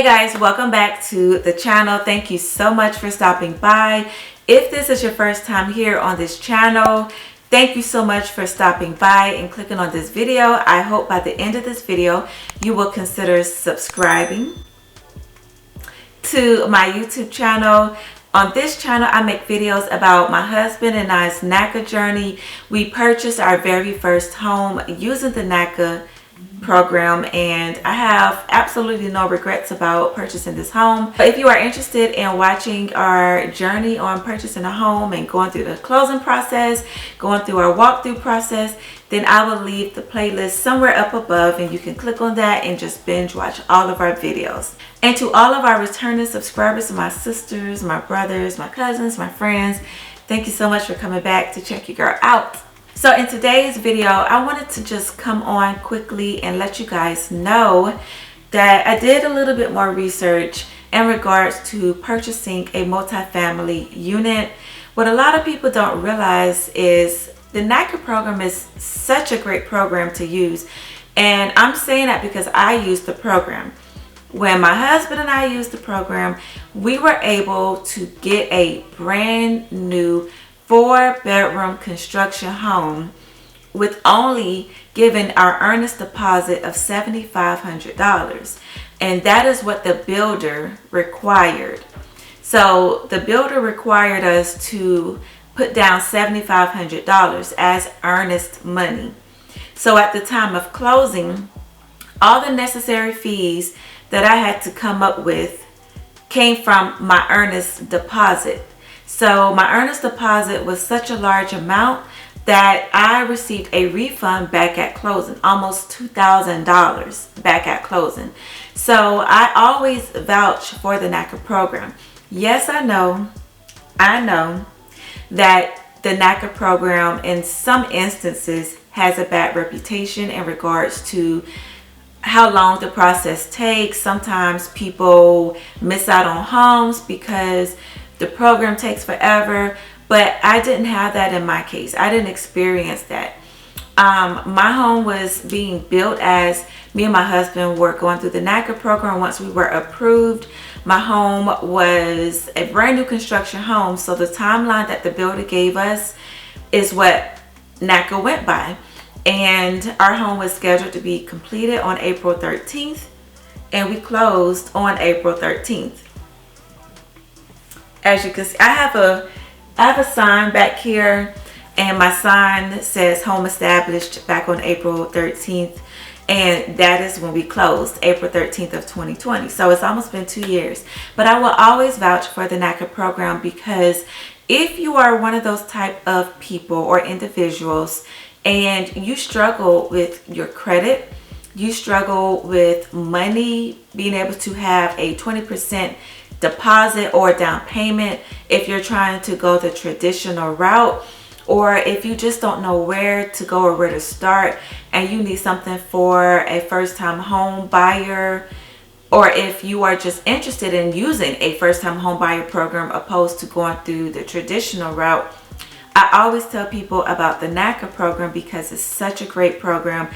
Hey guys, welcome back to the channel. Thank you so much for stopping by. If this is your first time here on this channel, thank you so much for stopping by and clicking on this video. I hope by the end of this video you will consider subscribing to my YouTube channel. On this channel, I make videos about my husband and I's NACA journey. We purchased our very first home using the NACA program, and I have absolutely no regrets about purchasing this home. But if you are interested in watching our journey on purchasing a home and going through the closing process, going through our walkthrough process, then I will leave the playlist somewhere up above and you can click on that and just binge watch all of our videos. And to all of our returning subscribers, my sisters, my brothers, my cousins, my friends, thank you so much for coming back to check your girl out. So in today's video, I wanted to just come on quickly and let you guys know that I did a little bit more research in regards to purchasing a multifamily unit. What a lot of people don't realize is the NACA program is such a great program to use. And I'm saying that because I used the program. When my husband and I used the program, we were able to get a brand new 4-bedroom construction home with only giving our earnest deposit of $7,500, and that is what the builder required. So the builder required us to put down $7,500 as earnest money. So at the time of closing, all the necessary fees that I had to come up with came from my earnest deposit. So my earnest deposit was such a large amount that I received a refund back at closing, almost $2,000 back at closing. So I always vouch for the NACA program. Yes, I know that the NACA program in some instances has a bad reputation in regards to how long the process takes. Sometimes people miss out on homes because the program takes forever, but I didn't have that in my case. I didn't experience that. My home was being built as me and my husband were going through the NACA program. Once we were approved, my home was a brand new construction home. So the timeline that the builder gave us is what NACA went by. And our home was scheduled to be completed on April 13th, and we closed on April 13th. As you can see, I have a sign back here, and my sign says home established back on April 13th, and that is when we closed, April 13th of 2020. So it's almost been 2 years. But I will always vouch for the NACA program, because if you are one of those type of people or individuals and you struggle with your credit, you struggle with money, being able to have a 20% deposit or down payment if you're trying to go the traditional route, or if you just don't know where to go or where to start and you need something for a first-time home buyer, or if you are just interested in using a first-time home buyer program opposed to going through the traditional route, I always tell people about the NACA program because it's such a great program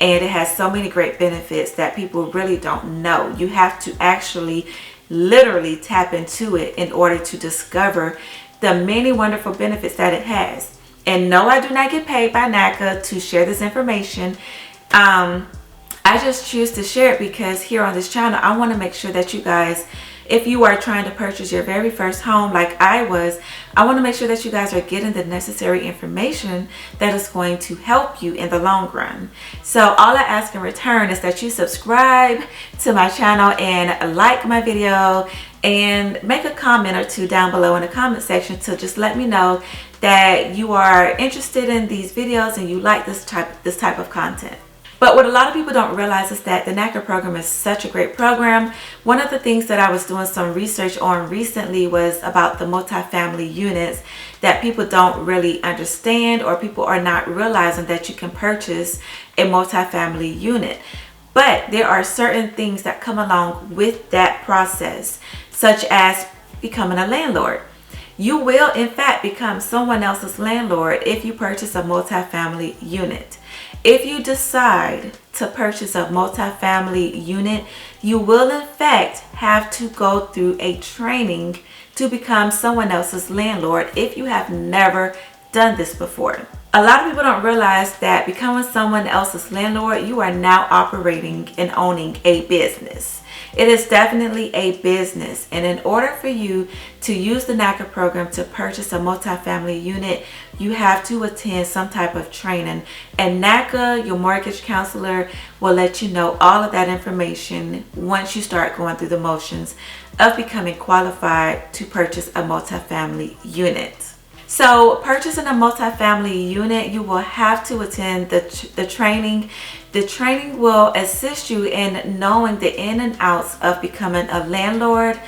and it has so many great benefits that people really don't know. You have to actually literally tap into it in order to discover the many wonderful benefits that it has. And no, I do not get paid by NACA to share this information. I just choose to share it because here on this channel, I want to make sure that you guys, if you are trying to purchase your very first home like I was, I want to make sure that you guys are getting the necessary information that is going to help you in the long run. So all I ask in return is that you subscribe to my channel and like my video and make a comment or two down below in the comment section to just let me know that you are interested in these videos and you like this type of content. But what a lot of people don't realize is that the NACA program is such a great program. One of the things that I was doing some research on recently was about the multifamily units that people don't really understand, or people are not realizing that you can purchase a multifamily unit. But there are certain things that come along with that process, such as becoming a landlord. You will in fact become someone else's landlord if you purchase a multifamily unit. If you decide to purchase a multifamily unit, you will in fact have to go through a training to become someone else's landlord if you have never done this before. A lot of people don't realize that becoming someone else's landlord, you are now operating and owning a business. It is definitely a business, and in order for you to use the NACA program to purchase a multifamily unit, you have to attend some type of training, and NACA, your mortgage counselor, will let you know all of that information once you start going through the motions of becoming qualified to purchase a multifamily unit. So purchasing a multifamily unit, you will have to attend the training. The training will assist you in knowing the in and outs of becoming a landlord,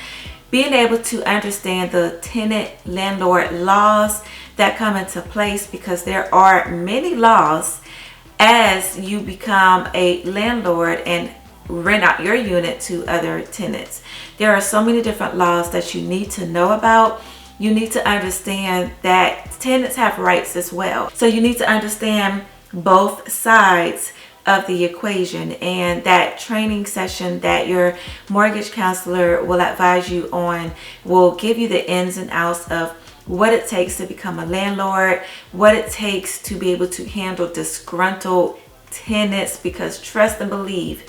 being able to understand the tenant landlord laws that come into place, because there are many laws as you become a landlord and rent out your unit to other tenants. There are so many different laws that you need to know about. You need to understand that tenants have rights as well. So you need to understand both sides of the equation, and that training session that your mortgage counselor will advise you on will give you the ins and outs of what it takes to become a landlord, what it takes to be able to handle disgruntled tenants, because trust and believe,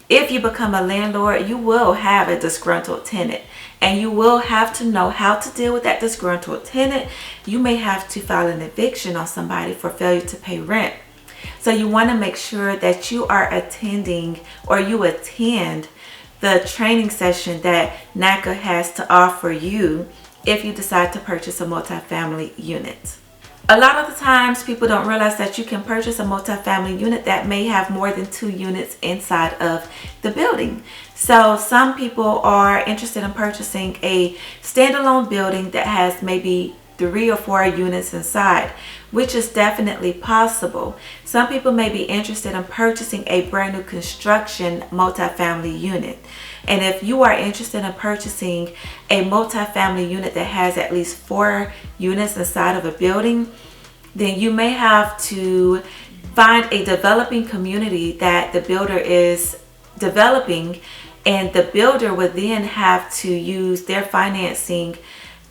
if you become a landlord, you will have a disgruntled tenant, and you will have to know how to deal with that disgruntled tenant. You may have to file an eviction on somebody for failure to pay rent. So you want to make sure that you are attending, or you attend, the training session that NACA has to offer you if you decide to purchase a multifamily unit. A lot of the times people don't realize that you can purchase a multifamily unit that may have more than 2 units inside of the building. So some people are interested in purchasing a standalone building that has maybe 3 or 4 units inside, which is definitely possible. Some people may be interested in purchasing a brand new construction multifamily unit. And if you are interested in purchasing a multifamily unit that has at least 4 units inside of a building, then you may have to find a developing community that the builder is developing, and the builder would then have to use their financing,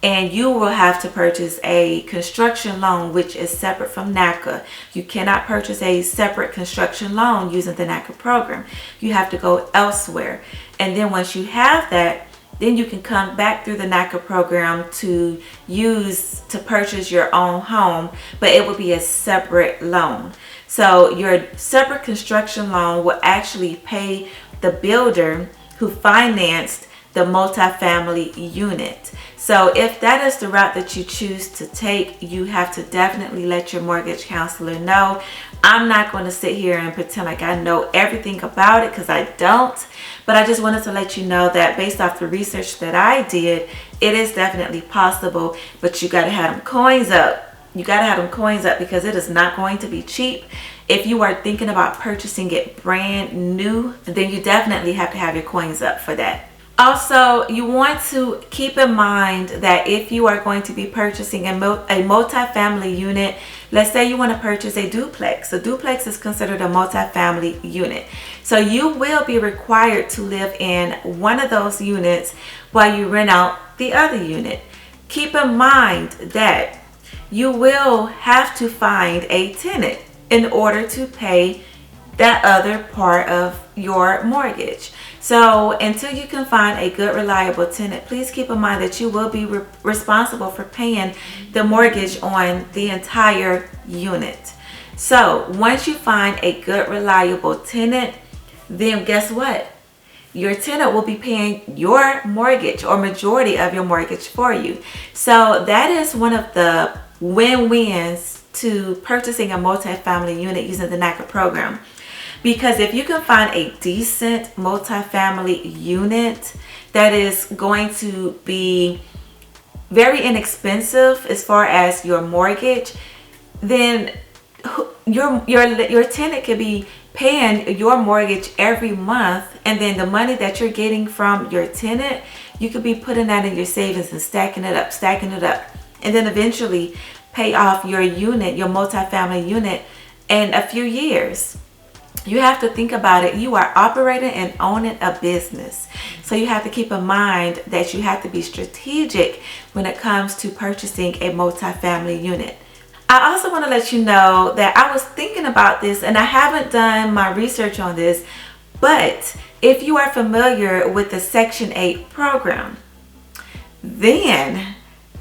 and you will have to purchase a construction loan, which is separate from NACA. You cannot purchase a separate construction loan using the NACA program. You have to go elsewhere. And then once you have that, then you can come back through the NACA program to use to purchase your own home, but it will be a separate loan. So your separate construction loan will actually pay the builder who financed the multifamily unit. So if that is the route that you choose to take, you have to definitely let your mortgage counselor know. I'm not going to sit here and pretend like I know everything about it, because I don't. But I just wanted to let you know that based off the research that I did, it is definitely possible, but you got to have them coins up. You got to have them coins up, because it is not going to be cheap. If you are thinking about purchasing it brand new, then you definitely have to have your coins up for that. Also, you want to keep in mind that if you are going to be purchasing a multifamily unit, let's say you want to purchase a duplex. A duplex is considered a multifamily unit. So you will be required to live in one of those units while you rent out the other unit. Keep in mind that you will have to find a tenant in order to pay that other part of your mortgage. So until you can find a good, reliable tenant, please keep in mind that you will be responsible for paying the mortgage on the entire unit. So once you find a good, reliable tenant, then guess what? Your tenant will be paying your mortgage, or majority of your mortgage, for you. So that is one of the win-wins to purchasing a multifamily unit using the NACA program. Because if you can find a decent multifamily unit that is going to be very inexpensive as far as your mortgage, then your tenant could be paying your mortgage every month, and then the money that you're getting from your tenant, you could be putting that in your savings and stacking it up, and then eventually pay off your unit, your multifamily unit, in a few years. You have to think about it. You are operating and owning a business. So you have to keep in mind that you have to be strategic when it comes to purchasing a multifamily unit. I also want to let you know that I was thinking about this and I haven't done my research on this, but if you are familiar with the Section 8 program, then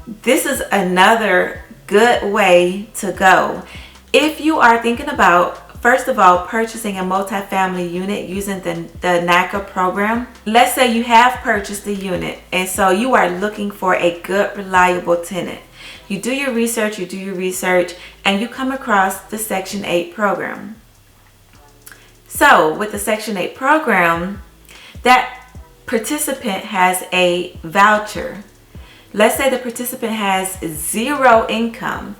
this is another good way to go. If you are thinking about, first of all, purchasing a multifamily unit using the NACA program, let's say you have purchased a unit and so you are looking for a good, reliable tenant. You do your research, and you come across the Section 8 program. So with the Section 8 program, that participant has a voucher. Let's say the participant has 0 income.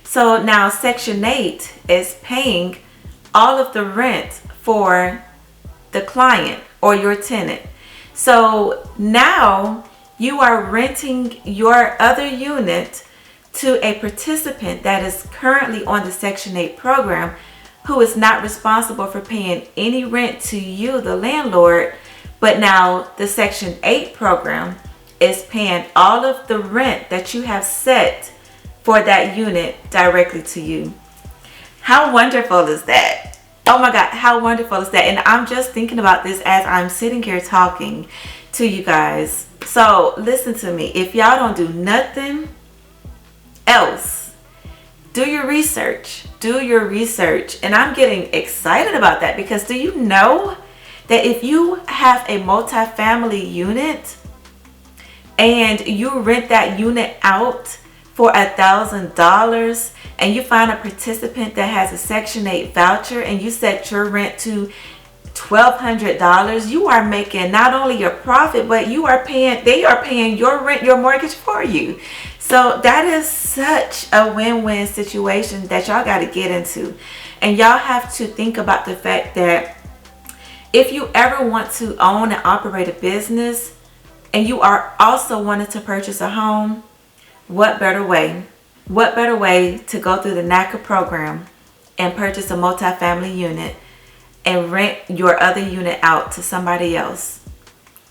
So now Section 8 is paying all of the rent for the client or your tenant. So now you are renting your other unit to a participant that is currently on the Section 8 program, who is not responsible for paying any rent to you, the landlord, but now the Section 8 program is paying all of the rent that you have set for that unit directly to you. How wonderful is that? Oh my God, how wonderful is that? And I'm just thinking about this as I'm sitting here talking to you guys. So listen to me. If y'all don't do nothing else, do your research. And I'm getting excited about that, because do you know that if you have a multifamily unit and you rent that unit out for $1,000 and you find a participant that has a Section 8 voucher and you set your rent to $1,200, you are making not only your profit, but they are paying your rent, your mortgage for you. So that is such a win-win situation that y'all got to get into. And y'all have to think about the fact that if you ever want to own and operate a business and you are also wanting to purchase a home, what better way to go through the NACA program and purchase a multifamily unit and rent your other unit out to somebody else?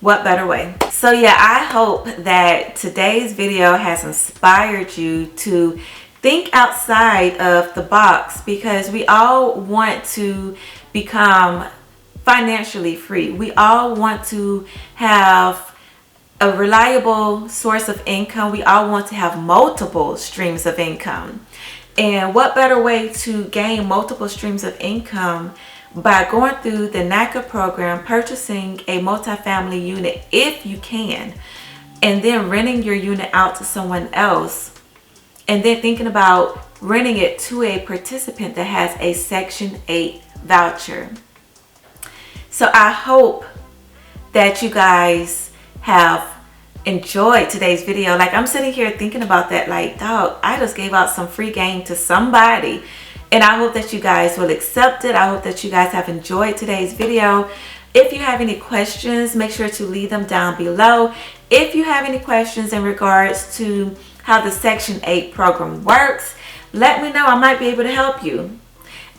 What better way? So yeah, I hope that today's video has inspired you to think outside of the box, because we all want to become financially free. We all want to have a reliable source of income. We all want to have multiple streams of income. And what better way to gain multiple streams of income by going through the NACA program, purchasing a multifamily unit if you can, and then renting your unit out to someone else, and then thinking about renting it to a participant that has a Section 8 voucher. So I hope that you guys have enjoyed today's video. Like, I'm sitting here thinking about that, like, dog, I just gave out some free game to somebody. And I hope that you guys will accept it. I hope that you guys have enjoyed today's video. If you have any questions, make sure to leave them down below. If you have any questions in regards to how the Section 8 program works, let me know. I might be able to help you.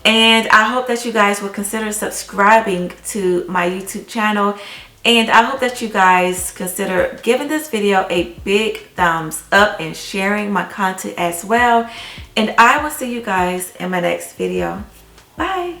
And I hope that you guys will consider subscribing to my YouTube channel. And I hope that you guys consider giving this video a big thumbs up and sharing my content as well. And I will see you guys in my next video. Bye.